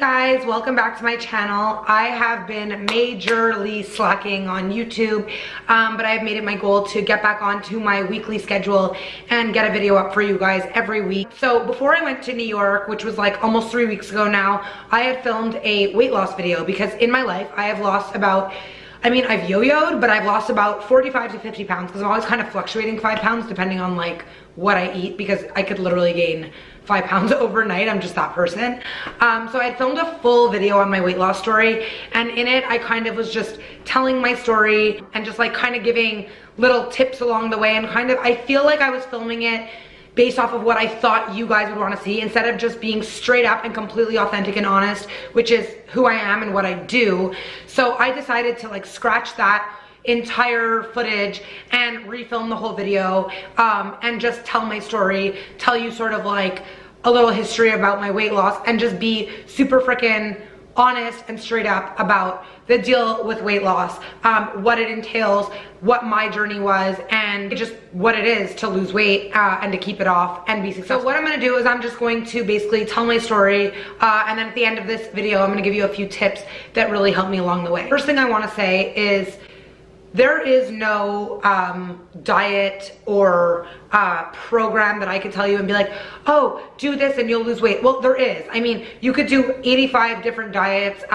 guys, welcome back to my channel. I have been majorly slacking on YouTube, but I've made it my goal to get back onto my weekly schedule and get a video up for you guys every week. So before I went to New York, which was like almost 3 weeks ago now, I had filmed a weight loss video because in my life I have lost about, I've yo-yoed, but I've lost about 45 to 50 pounds because I'm always kind of fluctuating 5 pounds depending on like what I eat, because I could literally gain 5 pounds overnight. I'm just that person. So I had filmed a full video on my weight loss story, and in it I kind of was just telling my story and just like kind of giving little tips along the way, and I feel like I was filming it based off of what I thought you guys would want to see, instead of just being straight up and completely authentic and honest, which is who I am and what I do. So I decided to like scratch that entire footage and refilm the whole video, and just tell my story, tell you sort of like a little history about my weight loss, and just be super freaking honest and straight up about the deal with weight loss, what it entails, what my journey was, and just what it is to lose weight and to keep it off and be successful. So what I'm gonna do is I'm just going to basically tell my story, and then at the end of this video I'm gonna give you a few tips that really helped me along the way. First thing I want to say is there is no diet or program that I could tell you and be like, oh, do this and you'll lose weight. Well, there is. You could do 85 different diets.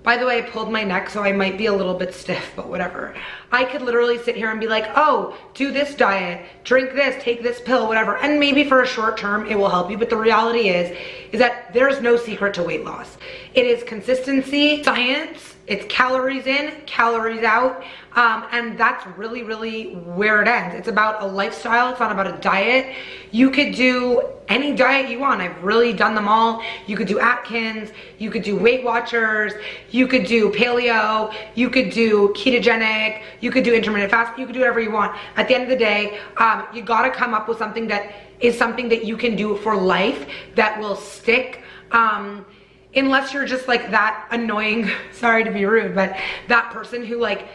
By the way, I pulled my neck, so I might be a little bit stiff, but whatever. I could literally sit here and be like, oh, do this diet, drink this, take this pill, whatever. And maybe for a short term, it will help you. But the reality is that there's no secret to weight loss. It is consistency, science, it's calories in, calories out. And that's really, really where it ends. It's about a lifestyle. It's not about a diet. You could do any diet you want. I've really done them all. You could do Atkins, you could do Weight Watchers, you could do paleo, you could do ketogenic, you could do intermittent fasting, you could do whatever you want. At the end of the day, you gotta come up with something that is something that you can do for life that will stick. Unless you're just like that annoying, sorry to be rude, but that person who like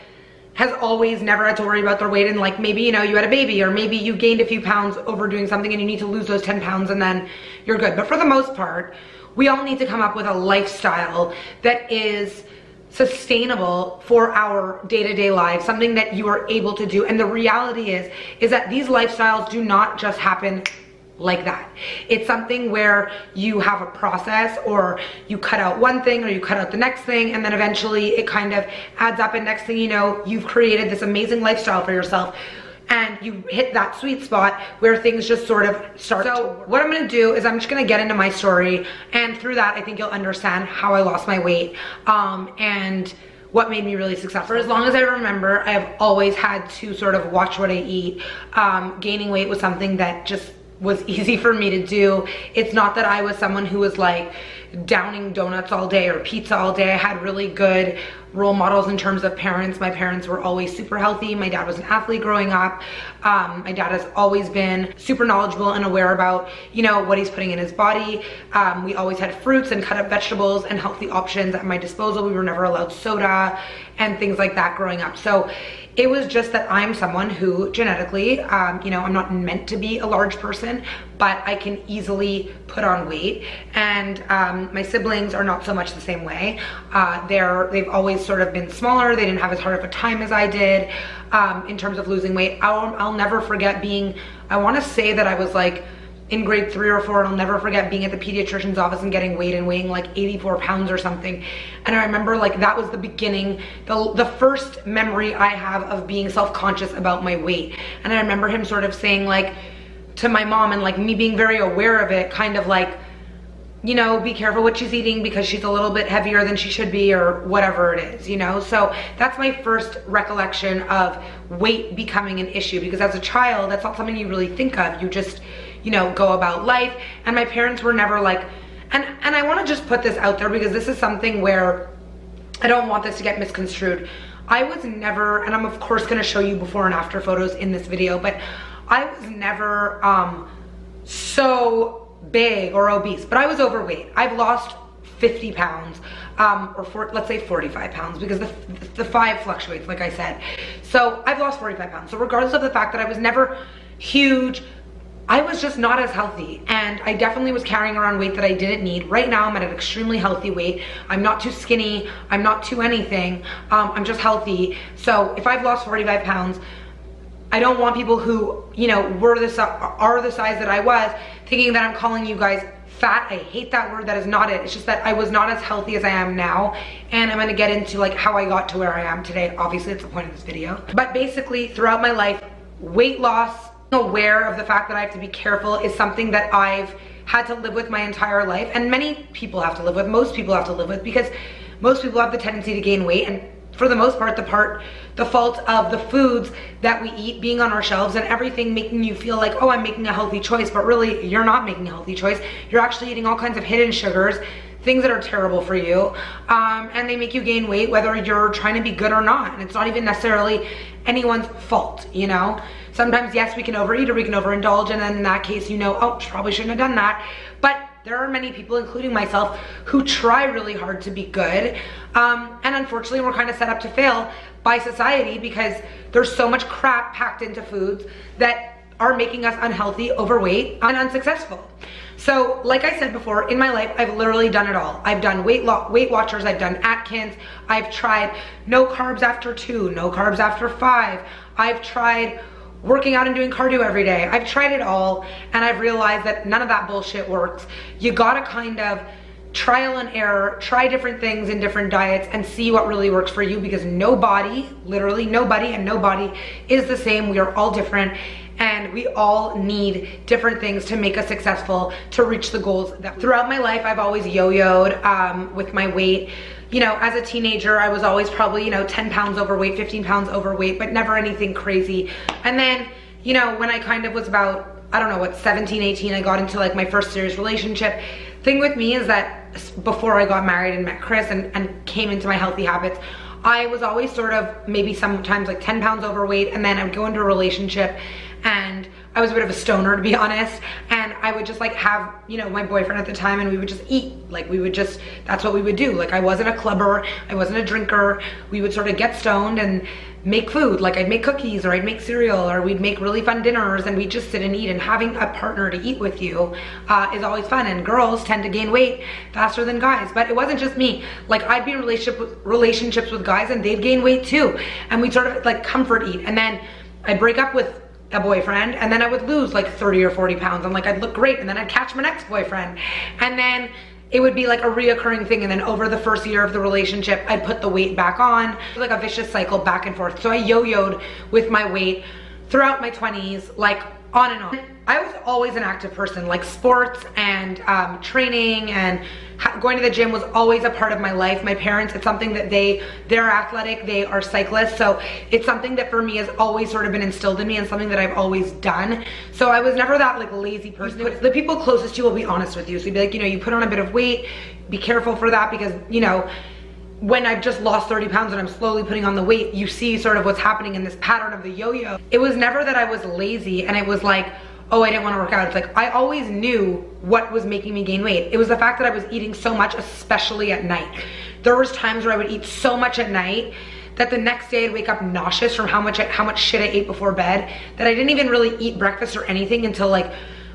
has always never had to worry about their weight, and like maybe, you know, you had a baby, or maybe you gained a few pounds over doing something and you need to lose those 10 pounds and then you're good. But for the most part, we all need to come up with a lifestyle that is sustainable for our day-to-day lives, something that you are able to do. And the reality is that these lifestyles do not just happen like that. It's something where you have a process, or you cut out one thing or you cut out the next thing, and then eventually it kind of adds up, and next thing you know, you've created this amazing lifestyle for yourself, and you hit that sweet spot where things just sort of start. So what I'm gonna do is I'm just gonna get into my story, and through that I think you'll understand how I lost my weight, and what made me really successful. For as long as I remember, I have always had to sort of watch what I eat. Gaining weight was something that just was easy for me to do. It's not that I was someone who was like downing donuts all day or pizza all day. I had really good role models in terms of parents. My parents were always super healthy. My dad was an athlete growing up. My dad has always been super knowledgeable and aware about, you know, what he's putting in his body. We always had fruits and cut up vegetables and healthy options at my disposal. We were never allowed soda and things like that growing up. So it was just that I'm someone who genetically, you know, I'm not meant to be a large person, but I can easily put on weight. And my siblings are not so much the same way. They've always sort of been smaller. They didn't have as hard of a time as I did in terms of losing weight. I'll never forget being, I want to say that I was like in grade 3 or 4, and I'll never forget being at the pediatrician's office and getting weighed and weighing like 84 pounds or something. And I remember like that was the beginning, the first memory I have of being self-conscious about my weight. And I remember him sort of saying like to my mom, and like me being very aware of it, kind of like, you know, be careful what she's eating because she's a little bit heavier than she should be, or whatever it is, you know? So that's my first recollection of weight becoming an issue, because as a child, that's not something you really think of. You just, you know, go about life. And my parents were never like, and I want to just put this out there because this is something where I don't want this to get misconstrued. I was never, and I'm of course going to show you before and after photos in this video, but I was never so big or obese, but I was overweight. I've lost 50 pounds, let's say 45 pounds, because the 5 fluctuates, like I said. So I've lost 45 pounds. So regardless of the fact that I was never huge, I was just not as healthy, and I definitely was carrying around weight that I didn't need. Right now I'm at an extremely healthy weight. I'm not too skinny, I'm not too anything, I'm just healthy. So if I've lost 45 pounds, I don't want people who, you know, are the size that I was thinking that I'm calling you guys fat. I hate that word. That is not it. It's just that I was not as healthy as I am now, and I'm gonna get into like how I got to where I am today. Obviously it's the point of this video, but basically throughout my life, weight loss, aware of the fact that I have to be careful, is something that I've had to live with my entire life, and many people have to live with, most people have to live with, because most people have the tendency to gain weight, and for the most part, the fault of the foods that we eat being on our shelves and everything making you feel like, oh, I'm making a healthy choice, but really you're not making a healthy choice. You're actually eating all kinds of hidden sugars, things that are terrible for you, and they make you gain weight whether you're trying to be good or not. And it's not even necessarily anyone's fault, you know? Sometimes, yes, we can overeat or we can overindulge, and then in that case, you know, oh, probably shouldn't have done that. But there are many people, including myself, who try really hard to be good, and unfortunately we're kind of set up to fail by society because there's so much crap packed into foods that are making us unhealthy, overweight, and unsuccessful. So like I said before, in my life, I've literally done it all. I've done Weight Watchers, I've done Atkins, I've tried no carbs after 2, no carbs after 5, I've tried working out and doing cardio every day. I've tried it all, and I've realized that none of that bullshit works. You gotta kind of trial and error, try different things in different diets and see what really works for you, because nobody, literally nobody and nobody is the same. We are all different, and we all need different things to make us successful, to reach the goals. Throughout my life, I've always yo-yoed with my weight. You know, as a teenager, I was always probably, you know, 10 pounds overweight, 15 pounds overweight, but never anything crazy. And then, you know, when I kind of was about, I don't know what, 17, 18, I got into like my first serious relationship. Thing with me is that before I got married and met Chris and came into my healthy habits, I was always sort of maybe sometimes like 10 pounds overweight, and then I would go into a relationship and I was a bit of a stoner, to be honest, and I would just like have, you know, my boyfriend at the time, and we would just eat. Like we would just, that's what we would do. Like I wasn't a clubber, I wasn't a drinker. We would sort of get stoned and make food. Like I'd make cookies, or I'd make cereal, or we'd make really fun dinners, and we'd just sit and eat. And having a partner to eat with you is always fun. And girls tend to gain weight faster than guys, but it wasn't just me. Like I'd be in relationships with guys, and they'd gain weight too, and we'd sort of like comfort eat. And then I'd break up with a boyfriend, and then I would lose like 30 or 40 pounds, and like I'd look great, and then I'd catch my next boyfriend, and then it would be like a reoccurring thing. And then over the first year of the relationship, I'd put the weight back on. It was like a vicious cycle back and forth. So I yo-yoed with my weight throughout my 20s, like on and on. I was always an active person. Like sports and training and going to the gym was always a part of my life. My parents, it's something that they're athletic, they are cyclists, so it's something that for me has always sort of been instilled in me, and something that I've always done. So I was never that like lazy person. The people closest to you will be honest with you. So you'd be like, you know, you put on a bit of weight, be careful for that, because, you know, when I've just lost 30 pounds and I'm slowly putting on the weight, you see sort of what's happening in this pattern of the yo-yo. It was never that I was lazy and it was like, oh, I didn't want to work out. It's like, I always knew what was making me gain weight. It was the fact that I was eating so much, especially at night. There was times where I would eat so much at night that the next day I'd wake up nauseous from how much shit I ate before bed, that I didn't even really eat breakfast or anything until like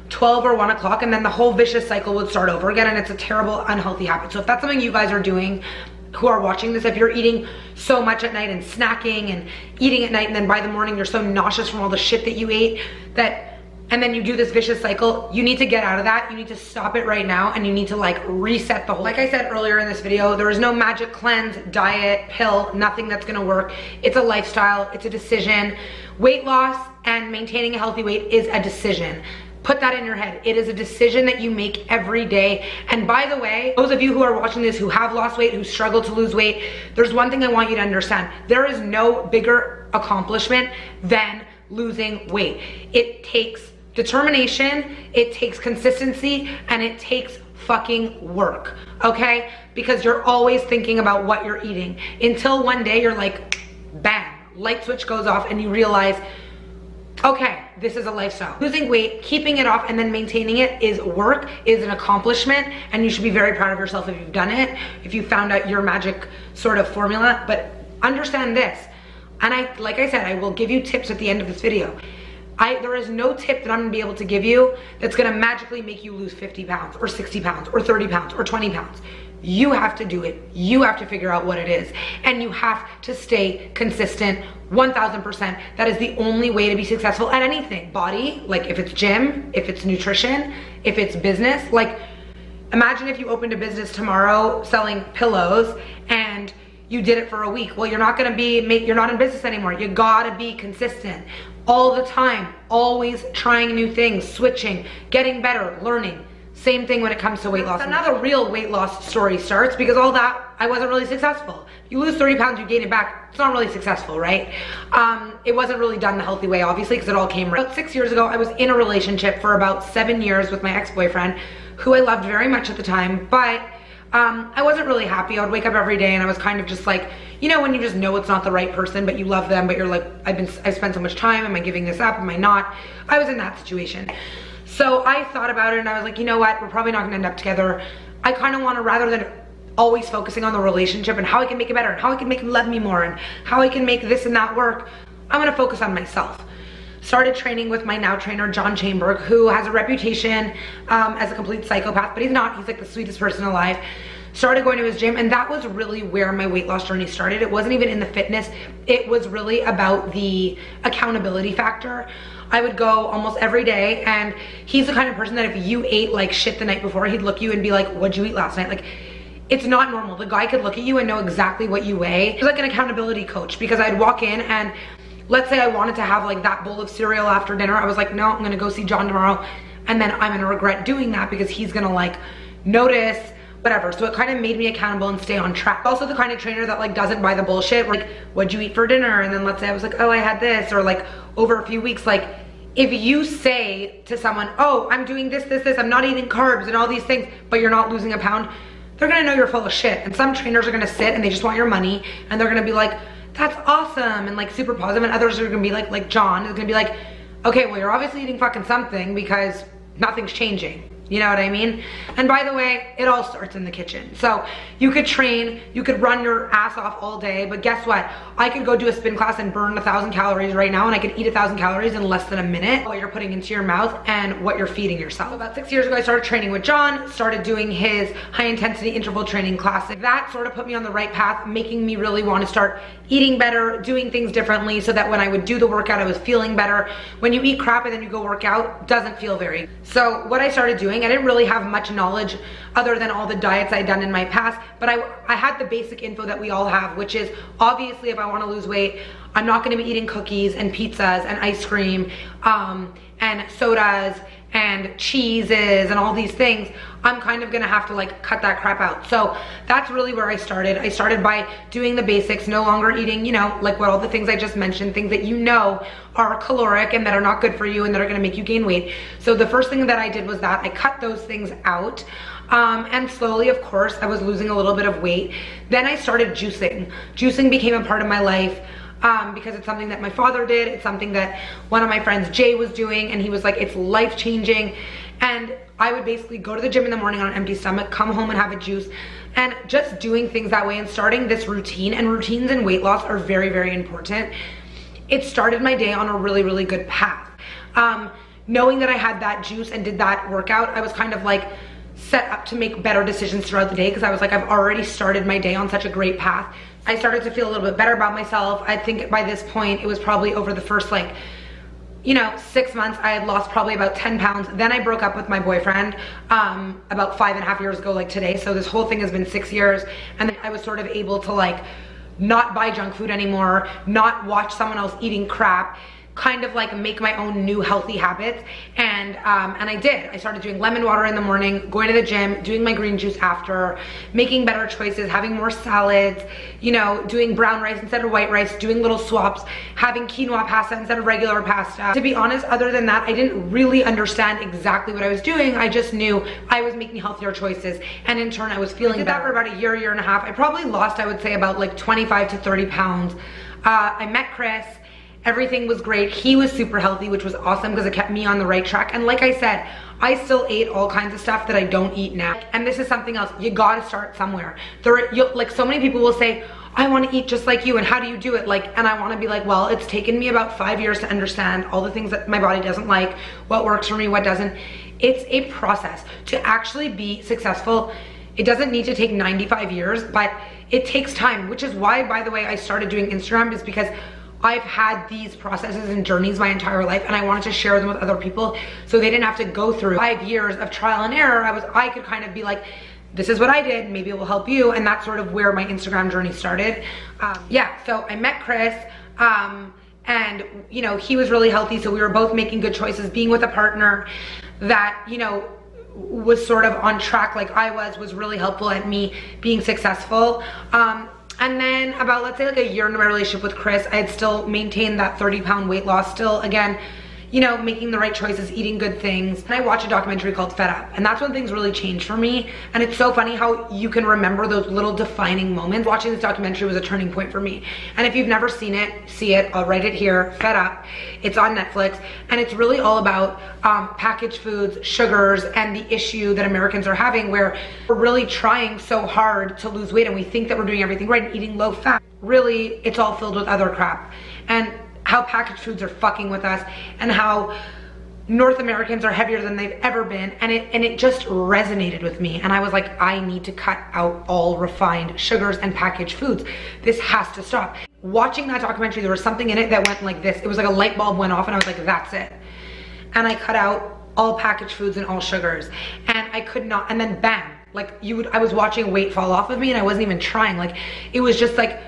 12 or 1 o'clock, and then the whole vicious cycle would start over again, and it's a terrible, unhealthy habit. So if that's something you guys are doing, who are watching this, if you're eating so much at night and snacking and eating at night, and then by the morning you're so nauseous from all the shit that you ate, and then you do this vicious cycle, you need to get out of that. You need to stop it right now, and you need to like reset the whole. Like I said earlier in this video, there is no magic cleanse, diet, pill, nothing that's gonna work. It's a lifestyle, it's a decision. Weight loss and maintaining a healthy weight is a decision. Put that in your head. It is a decision that you make every day. And by the way, those of you who are watching this who have lost weight, who struggle to lose weight, there's one thing I want you to understand. There is no bigger accomplishment than losing weight. It takes determination, it takes consistency, and it takes fucking work, okay? Because you're always thinking about what you're eating until one day you're like, bam, light switch goes off and you realize, okay, this is a lifestyle. Losing weight, keeping it off, and then maintaining it is work, is an accomplishment, and you should be very proud of yourself if you've done it, if you found out your magic sort of formula. But understand this, and like I said, I will give you tips at the end of this video. There is no tip that I'm gonna be able to give you that's gonna magically make you lose 50 pounds or 60 pounds or 30 pounds or 20 pounds. You have to do it. You have to figure out what it is. And you have to stay consistent 1000%. That is the only way to be successful at anything. Body, like if it's gym, if it's nutrition, if it's business, like imagine if you opened a business tomorrow selling pillows and you did it for a week. Well, you're not gonna you're not in business anymore. You gotta be consistent all the time, always trying new things, switching, getting better, learning. Same thing when it comes to weight loss. Another real weight loss story starts because all that, I wasn't really successful. You lose 30 pounds, you gain it back. It's not really successful, right? It wasn't really done the healthy way, obviously, because it all came right. About 6 years ago, I was in a relationship for about 7 years with my ex-boyfriend, who I loved very much at the time, but I wasn't really happy. I would wake up every day and I was kind of just like, you know, when you just know it's not the right person, but you love them, but you're like, I've spent so much time, am I giving this up, am I not? I was in that situation. So I thought about it and I was like, you know what, we're probably not gonna end up together. I kind of want to, rather than always focusing on the relationship and how I can make it better and how I can make him love me more and how I can make this and that work, I'm gonna focus on myself. Started training with my now trainer, John Chamberg, who has a reputation as a complete psychopath, but he's not. He's like the sweetest person alive. Started going to his gym, and that was really where my weight loss journey started. It wasn't even in the fitness. It was really about the accountability factor. I would go almost every day, and he's the kind of person that if you ate like shit the night before, he'd look at you and be like, what'd you eat last night? Like, it's not normal. The guy could look at you and know exactly what you weigh. He was like an accountability coach, because I'd walk in and let's say I wanted to have like that bowl of cereal after dinner. I was like, no, I'm gonna go see John tomorrow. And then I'm gonna regret doing that because he's gonna like notice, whatever. So it kind of made me accountable and stay on track. Also the kind of trainer that like doesn't buy the bullshit. Like, what'd you eat for dinner? And then let's say I was like, oh, I had this, or like over a few weeks, like if you say to someone, oh, I'm doing this, I'm not eating carbs and all these things, but you're not losing a pound, they're gonna know you're full of shit. And some trainers are gonna sit and they just want your money and they're gonna be like, that's awesome, and like super positive, and others are gonna be like John is gonna be like, okay, well you're obviously eating fucking something because nothing's changing. You know what I mean? And by the way, it all starts in the kitchen. So you could train, you could run your ass off all day, but guess what? I could go do a spin class and burn 1,000 calories right now, and I could eat 1,000 calories in less than a minute. What you're putting into your mouth and what you're feeding yourself. So about 6 years ago, I started training with John, started doing his high intensity interval training class. That sort of put me on the right path, making me really want to start eating better, doing things differently, so that when I would do the workout, I was feeling better. When you eat crap and then you go work out, doesn't feel very. So what I started doing, I didn't really have much knowledge other than all the diets I'd done in my past, but I had the basic info that we all have, which is obviously if I want to lose weight, I'm not going to be eating cookies and pizzas and ice cream and sodas and cheeses and all these things. I'm kind of gonna have to like cut that crap out. So that's really where I started. I started by doing the basics, no longer eating, you know, like what all the things I just mentioned, things that you know are caloric and that are not good for you and that are gonna make you gain weight. So the first thing that I did was that I cut those things out. And slowly, of course, I was losing a little bit of weight. Then I started juicing. Juicing became a part of my life. Because it's something that my father did, it's something that one of my friends, Jay, was doing, and he was like, it's life-changing. And I would basically go to the gym in the morning on an empty stomach, come home and have a juice, and just doing things that way and starting this routine. And routines in weight loss are very, very important. It started my day on a really, really good path. Knowing that I had that juice and did that workout, I was kind of like set up to make better decisions throughout the day, because I was like, I've already started my day on such a great path. I started to feel a little bit better about myself. I think by this point, it was probably over the first like, you know, 6 months, I had lost probably about 10 pounds. Then I broke up with my boyfriend about 5.5 years ago, like today. So this whole thing has been 6 years. And then I was sort of able to like not buy junk food anymore, not watch someone else eating crap, kind of like make my own new healthy habits. And I did. I started doing lemon water in the morning, going to the gym, doing my green juice after, making better choices, having more salads, you know, doing brown rice instead of white rice, doing little swaps, having quinoa pasta instead of regular pasta. To be honest, other than that, I didn't really understand exactly what I was doing. I just knew I was making healthier choices, and in turn I was feeling better. I did that for about a year and a half. I probably lost, I would say, about like 25 to 30 pounds. I met Chris, Everything was great. He was super healthy, which was awesome because it kept me on the right track. And like I said, I still ate all kinds of stuff that I don't eat now. And this is something else. You gotta start somewhere. Like so many people will say, I want to eat just like you, and how do you do it? Like, and I want to be like, well, it's taken me about 5 years to understand all the things that my body doesn't like, what works for me, what doesn't. It's a process to actually be successful. It doesn't need to take 95 years, but it takes time, which is why, by the way, I started doing Instagram, is because I've had these processes and journeys my entire life, and I wanted to share them with other people so they didn't have to go through 5 years of trial and error. I could kind of be like, this is what I did, maybe it will help you. And that's sort of where my Instagram journey started. Yeah, so I met Chris, and you know, he was really healthy, so we were both making good choices. Being with a partner that, you know, was sort of on track like I was really helpful at me being successful. And then about, let's say like a year into my relationship with Chris, I had still maintained that 30-pound weight loss, still, again, you know, making the right choices, eating good things. And I watched a documentary called Fed Up, and that's when things really changed for me. And it's so funny how you can remember those little defining moments. Watching this documentary was a turning point for me. And if you've never seen it, see it. I'll write it here, Fed Up. It's on Netflix, and it's really all about packaged foods, sugars, and the issue that Americans are having, where we're really trying so hard to lose weight, and we think that we're doing everything right and eating low fat. Really, it's all filled with other crap. And how packaged foods are fucking with us, and how North Americans are heavier than they've ever been. And it just resonated with me. And I was like, I need to cut out all refined sugars and packaged foods. This has to stop. Watching that documentary, there was something in it that went like this. It was like a light bulb went off, and I was like, that's it. And I cut out all packaged foods and all sugars. And I could not, and then bam, like I was watching weight fall off of me, and I wasn't even trying. Like, it was just like,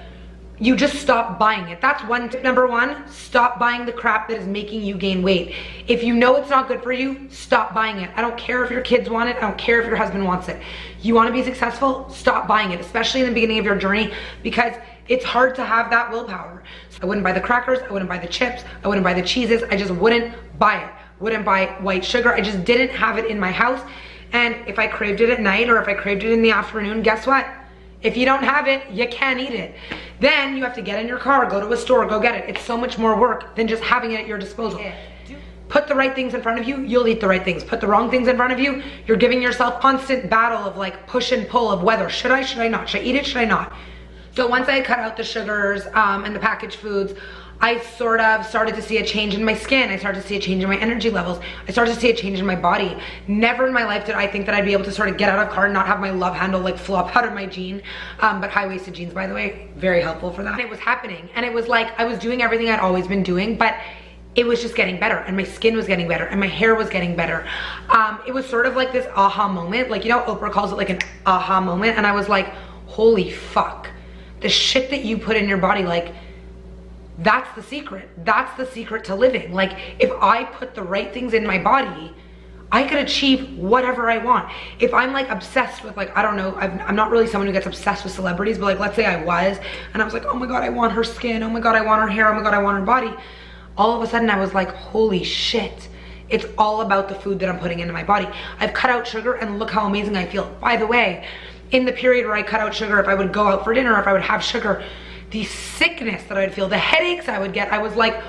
you just stop buying it. That's one tip. Number one, stop buying the crap that is making you gain weight. If you know it's not good for you, stop buying it. I don't care if your kids want it. I don't care if your husband wants it. You want to be successful? Stop buying it, especially in the beginning of your journey, because it's hard to have that willpower. So I wouldn't buy the crackers. I wouldn't buy the chips. I wouldn't buy the cheeses. I just wouldn't buy it. Wouldn't buy white sugar. I just didn't have it in my house. And if I craved it at night, or if I craved it in the afternoon, guess what? If you don't have it, you can't eat it. Then you have to get in your car, go to a store, go get it. It's so much more work than just having it at your disposal. Yeah. Put the right things in front of you, you'll eat the right things. Put the wrong things in front of you, you're giving yourself constant battle of like push and pull of whether should I not? Should I eat it, should I not? So once I cut out the sugars and the packaged foods, I sort of started to see a change in my skin. I started to see a change in my energy levels. I started to see a change in my body. Never in my life did I think that I'd be able to sort of get out of car and not have my love handle like flop out of my jean. But high-waisted jeans, by the way, very helpful for that. And it was happening. And it was like I was doing everything I'd always been doing, but it was just getting better, and my skin was getting better, and my hair was getting better. It was sort of like this aha moment. Like, you know, Oprah calls it like an aha moment. And I was like, holy fuck. The shit that you put in your body, like, that's the secret. That's the secret to living. Like, if I put the right things in my body, I could achieve whatever I want. If I'm like obsessed with like, I don't know, I'm not really someone who gets obsessed with celebrities, but like, let's say I was, and I was like, oh my God, I want her skin. Oh my God, I want her hair. Oh my God, I want her body. All of a sudden I was like, holy shit. It's all about the food that I'm putting into my body. I've cut out sugar, and look how amazing I feel. By the way, in the period where I cut out sugar, if I would go out for dinner, if I would have sugar, the sickness that I would feel, the headaches I would get, I was like,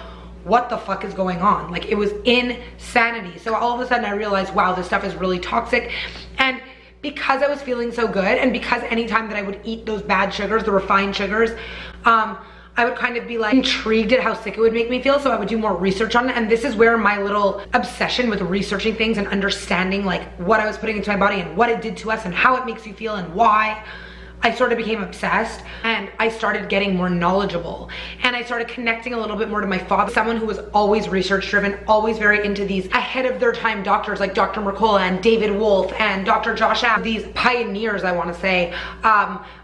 what the fuck is going on? Like, it was insanity. So all of a sudden I realized, wow, this stuff is really toxic. And because I was feeling so good, and because anytime that I would eat those bad sugars, the refined sugars, I would kind of be like intrigued at how sick it would make me feel. So I would do more research on it. And this is where my little obsession with researching things and understanding like what I was putting into my body and what it did to us and how it makes you feel and why, I sort of became obsessed, and I started getting more knowledgeable, and I started connecting a little bit more to my father, someone who was always research driven, always very into these ahead of their time doctors like Dr. Mercola and David Wolfe and Dr. Josh Allen, these pioneers, I want to say,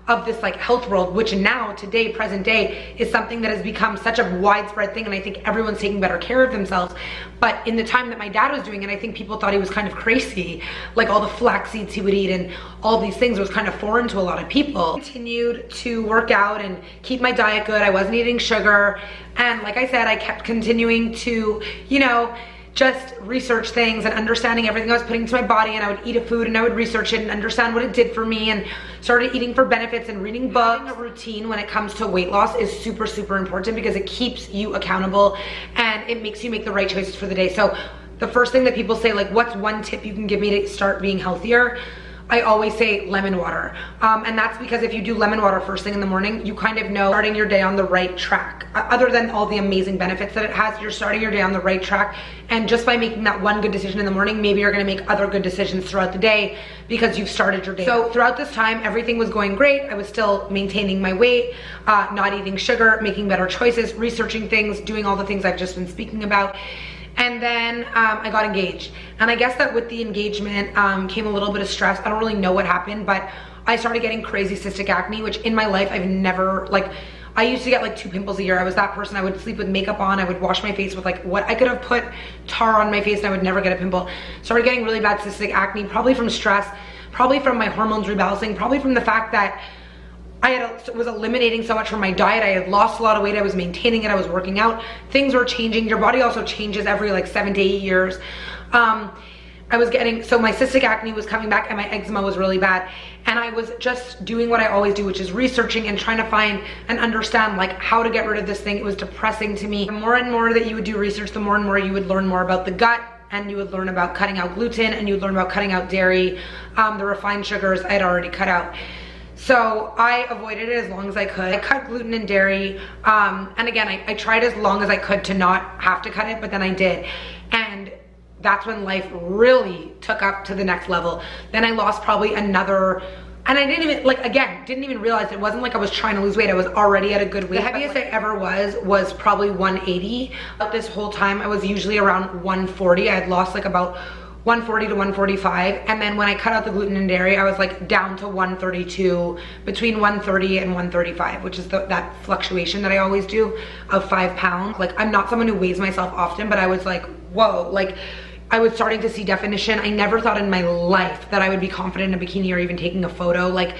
of this like health world, which now today, present day, is something that has become such a widespread thing, and I think everyone's taking better care of themselves. But in the time that my dad was doing it, I think people thought he was kind of crazy, like all the flax seeds he would eat and all these things was kind of foreign to a lot of people. I continued to work out and keep my diet good. I wasn't eating sugar, and like I said, I kept continuing to, you know, just research things and understanding everything I was putting into my body, and I would eat a food and I would research it and understand what it did for me, and started eating for benefits and reading books. Having a routine when it comes to weight loss is super, super important because it keeps you accountable and it makes you make the right choices for the day. So the first thing that people say, like, what's one tip you can give me to start being healthier? I always say lemon water. And that's because if you do lemon water first thing in the morning, you kind of know starting your day on the right track. Other than all the amazing benefits that it has, you're starting your day on the right track. And just by making that one good decision in the morning, maybe you're gonna make other good decisions throughout the day because you've started your day. So throughout this time, everything was going great. I was still maintaining my weight, not eating sugar, making better choices, researching things, doing all the things I've just been speaking about. And then I got engaged. And I guess that with the engagement came a little bit of stress. I don't really know what happened, but I started getting crazy cystic acne, which in my life I've never, like, I used to get like 2 pimples a year. I was that person. I would sleep with makeup on. I would wash my face with like what I could have put tar on my face and I would never get a pimple. Started getting really bad cystic acne, probably from stress, probably from my hormones rebalancing, probably from the fact that I was eliminating so much from my diet. I had lost a lot of weight. I was maintaining it. I was working out. Things were changing. Your body also changes every like 7 to 8 years. I was getting, so my cystic acne was coming back and my eczema was really bad. And I was just doing what I always do, which is researching and trying to find and understand like how to get rid of this thing. It was depressing to me. The more and more that you would do research, the more and more you would learn more about the gut, and you would learn about cutting out gluten, and you would learn about cutting out dairy. The refined sugars I had already cut out. So I avoided it as long as I could. I cut gluten and dairy. And again, I tried as long as I could to not have to cut it, but then I did. And that's when life really took up to the next level. Then I lost probably another, and I didn't even, like, again, didn't even realize it wasn't like I was trying to lose weight. I was already at a good weight. The heaviest I ever was probably 180. But this whole time I was usually around 140. I had lost like about 140 to 145, and then when I cut out the gluten and dairy, I was like down to 132, between 130 and 135, which is that fluctuation that I always do of 5 pounds. Like, I'm not someone who weighs myself often, but I was like, whoa, like I was starting to see definition. I never thought in my life that I would be confident in a bikini or even taking a photo. Like,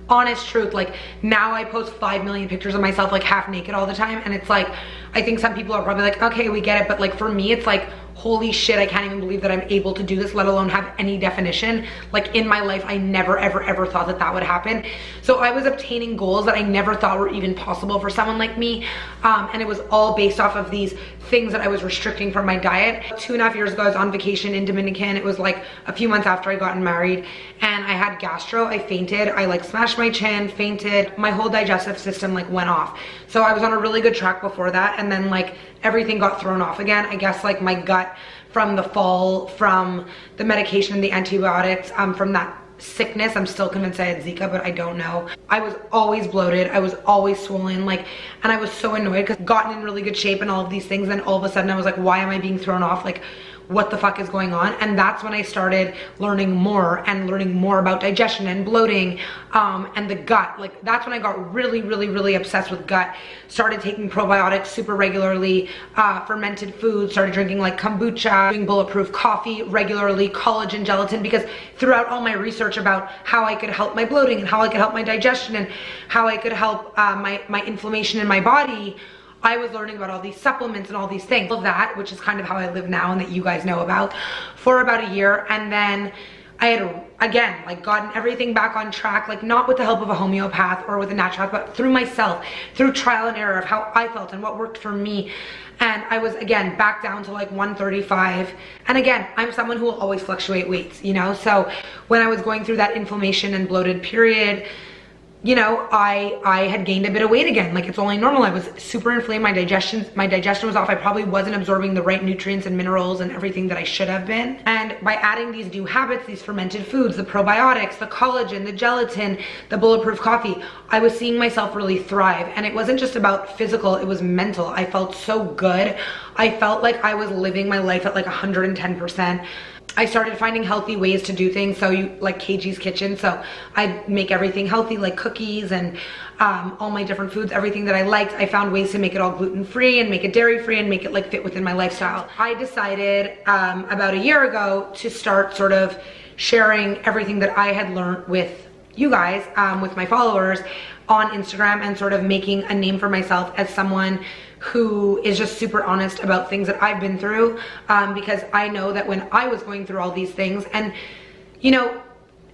honest truth, like now I post 5 million pictures of myself like half naked all the time, and it's like, I think some people are probably like, okay, we get it, but like for me, it's like, holy shit, I can't even believe that I'm able to do this, let alone have any definition. Like in my life, I never, ever, ever thought that that would happen. So I was obtaining goals that I never thought were even possible for someone like me. And it was all based off of these things that I was restricting from my diet. 2.5 years ago, I was on vacation in Dominican. It was like a few months after I gotten married, and I had gastro. I fainted. I like smashed my chin, fainted. My whole digestive system like went off. So I was on a really good track before that, and then like everything got thrown off again. I guess like my gut from the fall, from the medication and the antibiotics, from that sickness. I'm still convinced I had Zika, but I don't know. I was always bloated. I was always swollen, like, and I was so annoyed because gotten in really good shape and all of these things. Then all of a sudden I was like, why am I being thrown off? Like, what the fuck is going on? And that's when I started learning more about digestion and bloating, and the gut. Like, that's when I got really, really, really obsessed with gut. Started taking probiotics super regularly, fermented foods, started drinking like kombucha, doing bulletproof coffee regularly, collagen gelatin, because throughout all my research about how I could help my bloating and how I could help my digestion and how I could help my inflammation in my body, I was learning about all these supplements and all these things. All of that, which is kind of how I live now and that you guys know about, for about a year. And then I had, again, like gotten everything back on track, like not with the help of a homeopath or with a naturopath, but through myself, through trial and error of how I felt and what worked for me. And I was, again, back down to like 135. And again, I'm someone who will always fluctuate weights, you know? So when I was going through that inflammation and bloated period, you know, I had gained a bit of weight again. Like, it's only normal. I was super inflamed. My digestion was off. I probably wasn't absorbing the right nutrients and minerals and everything that I should have been. And by adding these new habits, these fermented foods, the probiotics, the collagen, the gelatin, the bulletproof coffee, I was seeing myself really thrive. And it wasn't just about physical, it was mental. I felt so good. I felt like I was living my life at like 110%. I started finding healthy ways to do things. So like KG's Kitchen. So I make everything healthy, like cookies and all my different foods, everything that I liked. I found ways to make it all gluten-free and make it dairy-free and make it like fit within my lifestyle. I decided about a year ago to start sort of sharing everything that I had learned with you guys, with my followers on Instagram, and sort of making a name for myself as someone who is just super honest about things that I've been through, because I know that when I was going through all these things, and you know,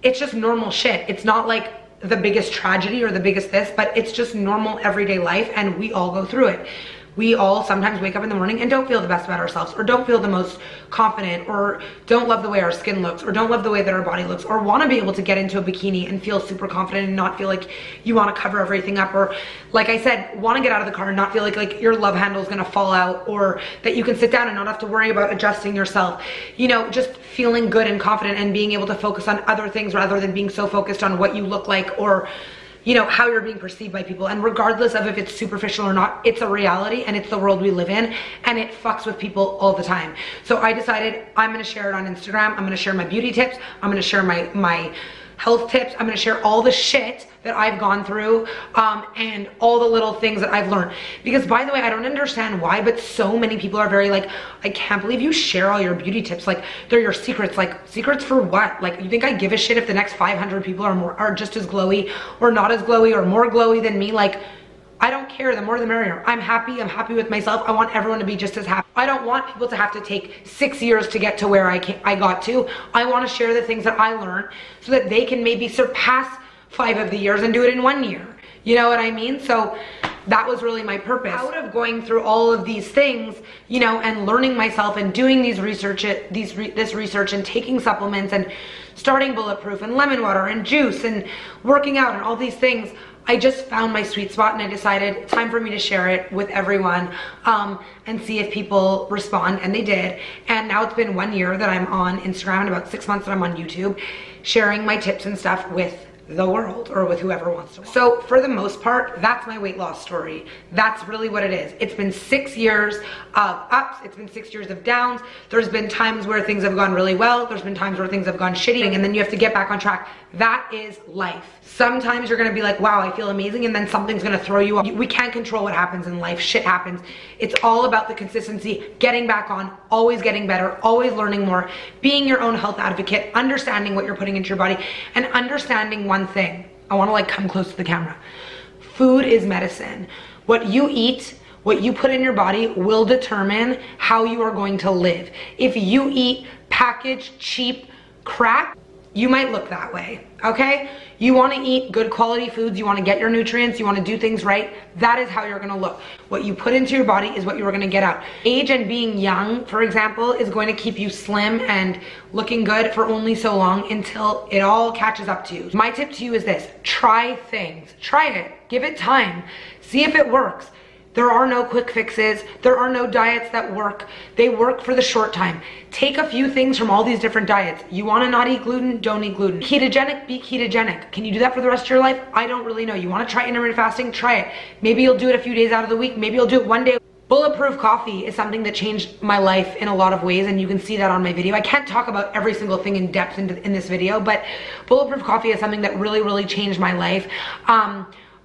it's just normal shit. It's not like the biggest tragedy or the biggest this, but it's just normal everyday life, and we all go through it. We all sometimes wake up in the morning and don't feel the best about ourselves, or don't feel the most confident, or don't love the way our skin looks, or don't love the way that our body looks, or want to be able to get into a bikini and feel super confident and not feel like you want to cover everything up, or like I said, want to get out of the car and not feel like your love handle is going to fall out, or that you can sit down and not have to worry about adjusting yourself. You know, just feeling good and confident and being able to focus on other things rather than being so focused on what you look like, or you know, how you're being perceived by people. And regardless of if it's superficial or not, it's a reality, and it's the world we live in, and it fucks with people all the time. So I decided I'm gonna share it on Instagram. I'm gonna share my beauty tips. I'm gonna share my health tips. I'm gonna share all the shit that I've gone through, and all the little things that I've learned. Because by the way, I don't understand why, but so many people are very like, I can't believe you share all your beauty tips. Like, they're your secrets. Like, secrets for what? Like, you think I give a shit if the next 500 people are just as glowy, or not as glowy, or more glowy than me? Like, I don't care. The more the merrier. I'm happy with myself. I want everyone to be just as happy. I don't want people to have to take 6 years to get to where I got to. I want to share the things that I learned so that they can maybe surpass 5 of the years and do it in 1 year. You know what I mean? So that was really my purpose. Out of going through all of these things, you know, and learning myself and doing this research and taking supplements and starting Bulletproof and lemon water and juice and working out and all these things, I just found my sweet spot, and I decided time for me to share it with everyone, and see if people respond, and they did. And now it's been 1 year that I'm on Instagram and about 6 months that I'm on YouTube, sharing my tips and stuff with the world, or with whoever wants to watch. So for the most part, that's my weight loss story. That's really what it is. It's been 6 years of ups, it's been 6 years of downs. There's been times where things have gone really well, there's been times where things have gone shitty, and then you have to get back on track. That is life. Sometimes you're gonna be like, wow, I feel amazing, and then something's gonna throw you off. We can't control what happens in life. Shit happens. It's all about the consistency, getting back on, always getting better, always learning more, being your own health advocate, understanding what you're putting into your body, and understanding one thing. I wanna like come close to the camera. Food is medicine. What you eat, what you put in your body will determine how you are going to live. If you eat packaged, cheap crap, you might look that way, okay? You wanna eat good quality foods, you wanna get your nutrients, you wanna do things right, that is how you're gonna look. What you put into your body is what you're gonna get out. Age and being young, for example, is going to keep you slim and looking good for only so long until it all catches up to you. My tip to you is this: try things, try it, give it time, see if it works. There are no quick fixes. There are no diets that work. They work for the short time. Take a few things from all these different diets. You want to not eat gluten? Don't eat gluten. Ketogenic? Be ketogenic. Can you do that for the rest of your life? I don't really know. You want to try intermittent fasting? Try it. Maybe you'll do it a few days out of the week. Maybe you'll do it 1 day. Bulletproof coffee is something that changed my life in a lot of ways, and you can see that on my video. I can't talk about every single thing in depth in this video, but Bulletproof coffee is something that really, really changed my life.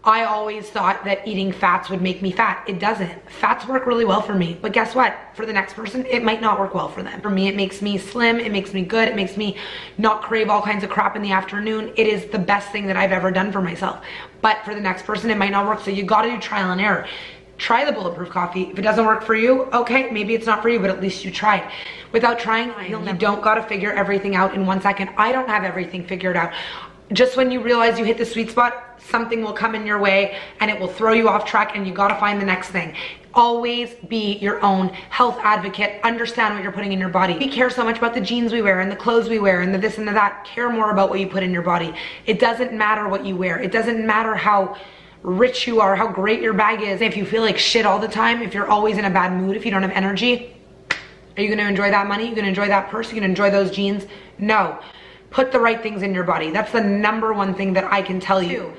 I always thought that eating fats would make me fat. It doesn't. Fats work really well for me, but guess what? For the next person, it might not work well for them. For me, it makes me slim, it makes me good, it makes me not crave all kinds of crap in the afternoon. It is the best thing that I've ever done for myself. But for the next person, it might not work, so you gotta do trial and error. Try the Bulletproof coffee. If it doesn't work for you, okay, maybe it's not for you, but at least you tried. Without trying, you don't gotta figure everything out in 1 second. I don't have everything figured out. Just when you realize you hit the sweet spot, something will come in your way and it will throw you off track, and you gotta find the next thing. Always be your own health advocate. Understand what you're putting in your body. We care so much about the jeans we wear and the clothes we wear and the this and the that. Care more about what you put in your body. It doesn't matter what you wear. It doesn't matter how rich you are, how great your bag is. If you feel like shit all the time, if you're always in a bad mood, if you don't have energy, are you gonna enjoy that money? Are you gonna enjoy that purse? Are you gonna enjoy those jeans? No. Put the right things in your body. That's the #1 thing that I can tell you.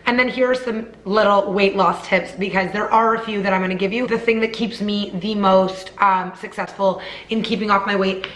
And then here are some little weight loss tips, because there are a few that I'm gonna give you. The thing that keeps me the most successful in keeping off my weight: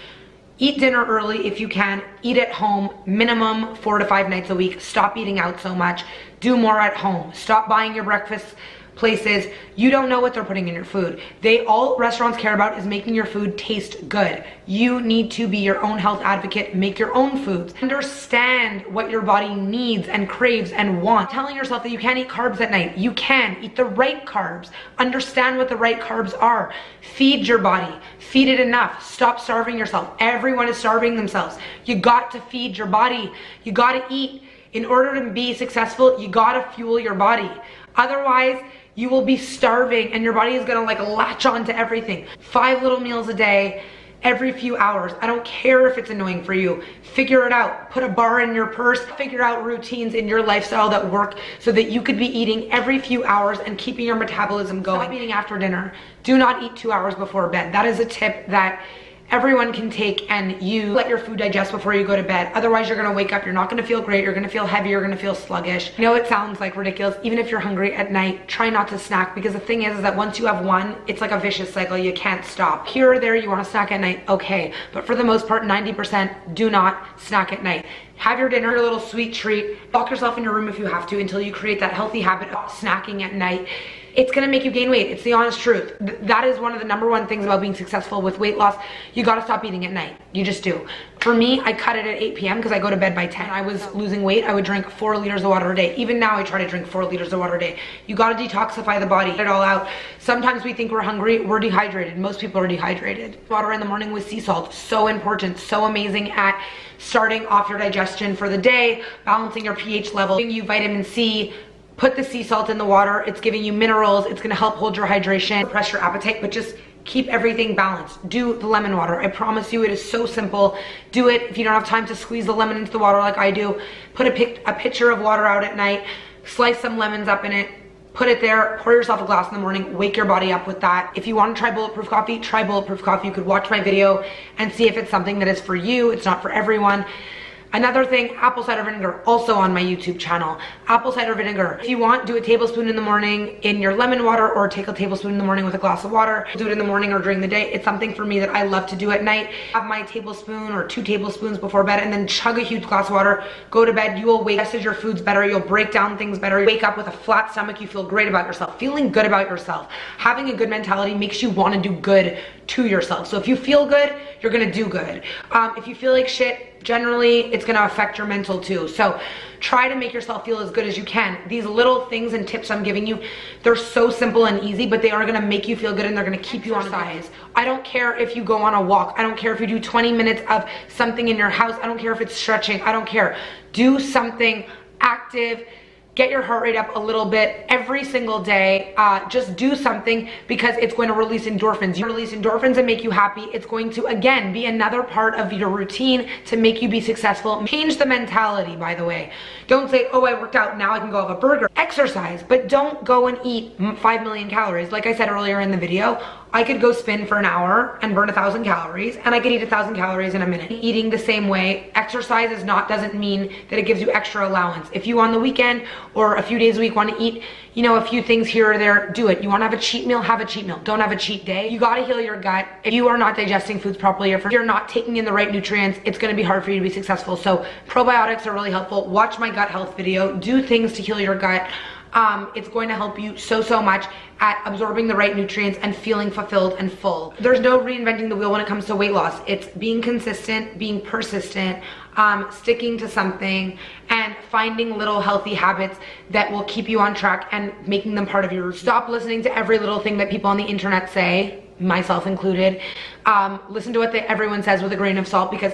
eat dinner early if you can. Eat at home, minimum 4 to 5 nights a week. Stop eating out so much. Do more at home. Stop buying your breakfast places, you don't know what they're putting in your food. All restaurants care about is making your food taste good. You need to be your own health advocate, make your own foods. Understand what your body needs and craves and wants. Telling yourself that you can't eat carbs at night. You can. Eat the right carbs. Understand what the right carbs are. Feed your body. Feed it enough. Stop starving yourself. Everyone is starving themselves. You got to feed your body. You got to eat. In order to be successful, you got to fuel your body. Otherwise, you will be starving and your body is gonna like latch on to everything. 5 little meals a day, every few hours. I don't care if it's annoying for you. Figure it out. Put a bar in your purse. Figure out routines in your lifestyle that work so that you could be eating every few hours and keeping your metabolism going. Stop eating after dinner. Do not eat 2 hours before bed. That is a tip that everyone can take, and you let your food digest before you go to bed. Otherwise, you're gonna wake up, you're not gonna feel great, you're gonna feel heavy, you're gonna feel sluggish. I know it sounds like ridiculous. Even if you're hungry at night, try not to snack, because the thing is that once you have one, it's like a vicious cycle. You can't stop. Here or there, you wanna snack at night, okay. But for the most part, 90% do not snack at night. Have your dinner, a little sweet treat. Lock yourself in your room if you have to until you create that healthy habit of snacking at night. It's gonna make you gain weight. It's the honest truth. That is one of the #1 things about being successful with weight loss. You gotta stop eating at night. You just do. For me, I cut it at 8 p.m. because I go to bed by 10. I was losing weight. I would drink 4 liters of water a day. Even now, I try to drink 4 liters of water a day. You gotta detoxify the body, get it all out. Sometimes we think we're hungry, we're dehydrated. Most people are dehydrated. Water in the morning with sea salt, so important, so amazing at starting off your digestion for the day, balancing your pH level, giving you vitamin C. Put the sea salt in the water. It's giving you minerals. It's gonna help hold your hydration, suppress your appetite, but just keep everything balanced. Do the lemon water. I promise you, it is so simple. Do it. If you don't have time to squeeze the lemon into the water like I do, put a pitcher of water out at night, slice some lemons up in it, put it there, pour yourself a glass in the morning, wake your body up with that. If you want to try bulletproof coffee, try bulletproof coffee. You could watch my video and see if it's something that is for you. It's not for everyone. Another thing, apple cider vinegar, also on my YouTube channel. Apple cider vinegar. If you want, do a tablespoon in the morning in your lemon water, or take a tablespoon in the morning with a glass of water. Do it in the morning or during the day. It's something for me that I love to do at night. Have my tablespoon or 2 tablespoons before bed, and then chug a huge glass of water. Go to bed. You will digest your foods better. You'll break down things better. You wake up with a flat stomach. You feel great about yourself. Feeling good about yourself. Having a good mentality makes you want to do good to yourself. So if you feel good, you're gonna do good. If you feel like shit, generally it's gonna affect your mental too. So try to make yourself feel as good as you can. These little things and tips I'm giving you, they're so simple and easy, but they are gonna make you feel good, and they're gonna keep you on size. I don't care if you go on a walk. I don't care if you do 20 minutes of something in your house. I don't care if it's stretching. I don't care. Do something active. Get your heart rate up a little bit every single day. Just do something, because it's going to release endorphins. You release endorphins and make you happy. It's going to, again, be another part of your routine to make you be successful. Change the mentality, by the way. Don't say, oh, I worked out, now I can go have a burger. Exercise, but don't go and eat 5 million calories. Like I said earlier in the video, I could go spin for an hour and burn 1,000 calories, and I could eat 1,000 calories in a minute. Eating the same way, exercise doesn't mean that it gives you extra allowance. If you on the weekend or a few days a week want to eat, you know, a few things here or there, do it. You want to have a cheat meal, have a cheat meal. Don't have a cheat day. You got to heal your gut. If you are not digesting foods properly, or if you're not taking in the right nutrients, it's going to be hard for you to be successful. So probiotics are really helpful. Watch my gut health video. Do things to heal your gut. It's going to help you so much at absorbing the right nutrients and feeling fulfilled and full. There's no reinventing the wheel when it comes to weight loss. It's being consistent, being persistent, sticking to something, and finding little healthy habits that will keep you on track and making them part of your routine. Stop listening to every little thing that people on the internet say, myself included. Listen to what everyone says with a grain of salt, because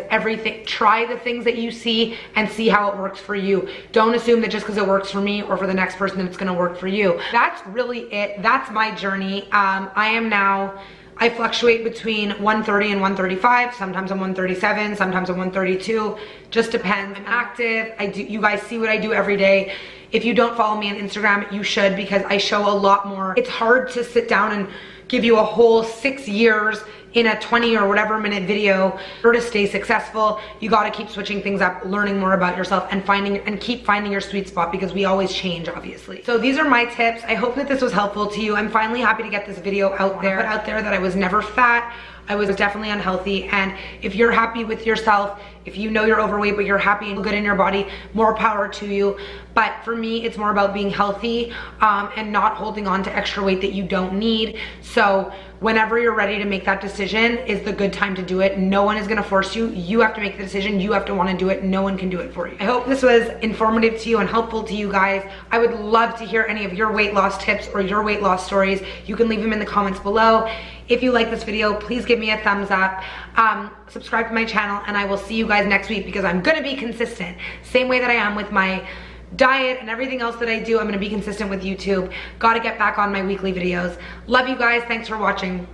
try the things that you see and see how it works for you. Don't assume that just because it works for me or for the next person that it's gonna work for you. That's really it. That's my journey. I fluctuate between 130 and 135. Sometimes I'm 137, sometimes I'm 132. Just depends. I'm active. You guys see what I do every day. If you don't follow me on Instagram, you should, because I show a lot more. It's hard to sit down and give you a whole 6 years in a 20 or whatever minute video. In order to stay successful, you gotta keep switching things up, learning more about yourself, and keep finding your sweet spot, because we always change, obviously. So these are my tips. I hope that this was helpful to you. I'm finally happy to get this video out there. Put out there that I was never fat. I was definitely unhealthy, and if you're happy with yourself, if you know you're overweight but you're happy and good in your body, more power to you. But for me, it's more about being healthy and not holding on to extra weight that you don't need. So whenever you're ready to make that decision is the good time to do it. No one is gonna force you. You have to make the decision. You have to wanna do it. No one can do it for you. I hope this was informative to you and helpful to you guys. I would love to hear any of your weight loss tips or your weight loss stories. You can leave them in the comments below. If you like this video, please give me a thumbs up. Subscribe to my channel, and I will see you guys next week, because I'm gonna be consistent. Same way that I am with my diet and everything else that I do, I'm gonna be consistent with YouTube. Gotta get back on my weekly videos. Love you guys. Thanks for watching.